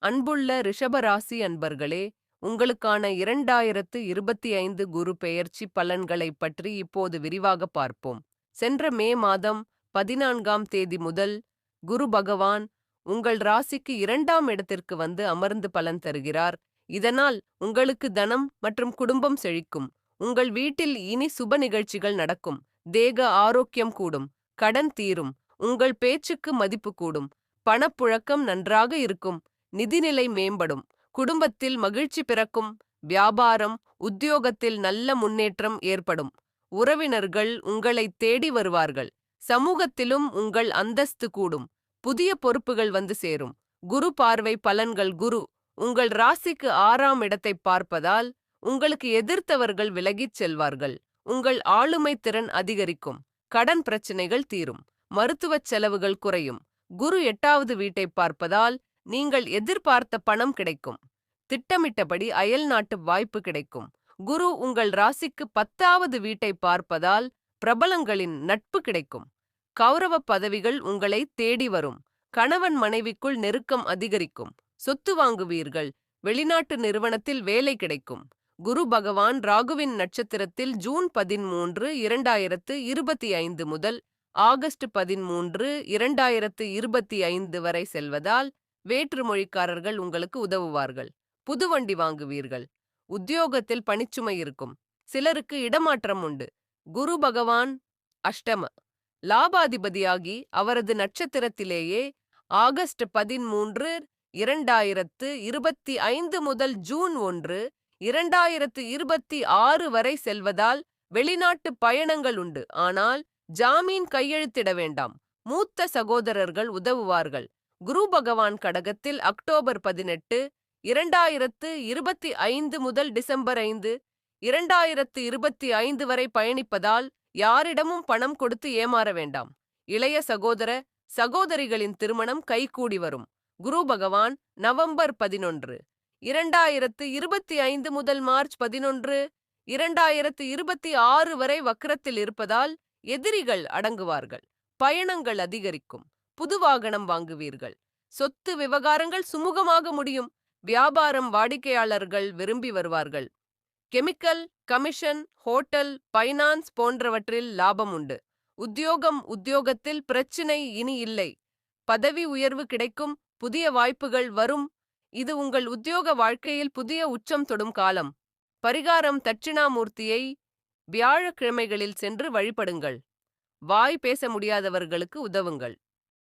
அன்புள்ள ரிஷபராசி அன்பர்களே, உங்களுக்கான 2025 குரு பெயர்ச்சி பலன்களைப் பற்றி இப்போது விரிவாக பார்ப்போம். சென்ற மே மாதம் 14ஆம் தேதி முதல் குரு பகவான் உங்கள் ராசிக்கு 2ஆம் இடத்திற்கு வந்து அமர்ந்து பலன் தருகிறார். இதனால் உங்களுக்கு தனம் மற்றும் குடும்பம் செழிக்கும். உங்கள் வீட்டில் இனி சுப நிகழ்ச்சிகள் நடக்கும். தேக ஆரோக்கியம் கூடும். கடன் தீரும். உங்கள் பேச்சுக்கு மதிப்பு கூடும். பணப்புழக்கம் நன்றாக இருக்கும். நிதிநிலை மேம்படும். குடும்பத்தில் மகிழ்ச்சி பிறக்கும். வியாபாரம், உத்தியோகத்தில் நல்ல முன்னேற்றம் ஏற்படும். உறவினர்கள் உங்களை தேடி வருவார்கள். சமூகத்திலும் உங்கள் அந்தஸ்து கூடும். புதிய பொறுப்புகள் வந்து சேரும். குரு பார்வை பலன்கள். குரு உங்கள் ராசிக்கு 6ஆம் இடத்தை பார்ப்பதால் உங்களுக்கு எதிர்த்தவர்கள் விலகிச் செல்வார்கள். உங்கள் ஆளுமை திறன் அதிகரிக்கும். கடன் பிரச்சனைகள் தீரும். மருத்துவச் செலவுகள் குறையும். குரு 8வது வீட்டை பார்ப்பதால் நீங்கள் எதிர்பார்த்த பணம் கிடைக்கும். திட்டமிட்டபடி அயல் நாட்டு வாய்ப்பு கிடைக்கும். குரு உங்கள் ராசிக்கு 10வது வீட்டை பார்ப்பதால் பிரபலங்களின் நட்பு கிடைக்கும். கௌரவ பதவிகள் உங்களை தேடி வரும். கணவன் மனைவிக்குள் நெருக்கம் அதிகரிக்கும். சொத்து வாங்குவீர்கள். வெளிநாட்டு நிறுவனத்தில் வேலை கிடைக்கும். குரு பகவான் ராகுவின் நட்சத்திரத்தில் ஜூன் 13, 2025 முதல் ஆகஸ்ட் 13, 2025 வரை செல்வதால் வேற்றுமொழிக்காரர்கள் உங்களுக்கு உதவுவார்கள். புது வண்டி வாங்குவீர்கள். உத்தியோகத்தில் பணிச்சுமை இருக்கும். சிலருக்கு இடமாற்றம் உண்டு. குரு பகவான் அஷ்டம லாபாதிபதியாகி அவரது நட்சத்திரத்திலேயே ஆகஸ்ட் 13, 2025 முதல் ஜூன் 1, 2026 வரை செல்வதால் வெளிநாட்டு பயணங்கள் உண்டு. ஆனால் ஜாமீன் கையெழுத்திட வேண்டாம். மூத்த சகோதரர்கள் உதவுவார்கள். குரு பகவான் கடகத்தில் அக்டோபர் 18, 2025 முதல் டிசம்பர் 5, 2025 வரை பயணிப்பதால் யாரிடமும் பணம் கொடுத்து ஏமாற வேண்டாம். இளைய சகோதர சகோதரிகளின் திருமணம் கைகூடி வரும். குரு பகவான் நவம்பர் 11, 2025 முதல் மார்ச் 11, 2026 வரை வக்ரத்தில் இருப்பதால் எதிரிகள் அடங்குவார்கள். பயணங்கள் அதிகரிக்கும். புது வாகனம் வாங்குவீர்கள். சொத்து விவகாரங்கள் சுமூகமாக முடியும். வியாபாரம் வாடிக்கையாளர்கள் விரும்பி வருவார்கள். கெமிக்கல், கமிஷன், ஹோட்டல், பைனான்ஸ் போன்றவற்றில் லாபம் உண்டு. உத்தியோகத்தில் பிரச்சினை இனி இல்லை. பதவி உயர்வு கிடைக்கும். புதிய வாய்ப்புகள் வரும். இது உங்கள் உத்தியோக வாழ்க்கையில் புதிய உச்சம் தொடும் காலம். பரிகாரம் தட்சிணாமூர்த்தியை வியாழக்கிழமைகளில் சென்று வழிபடுங்கள். வாய் பேச முடியாதவர்களுக்கு உதவுங்கள்.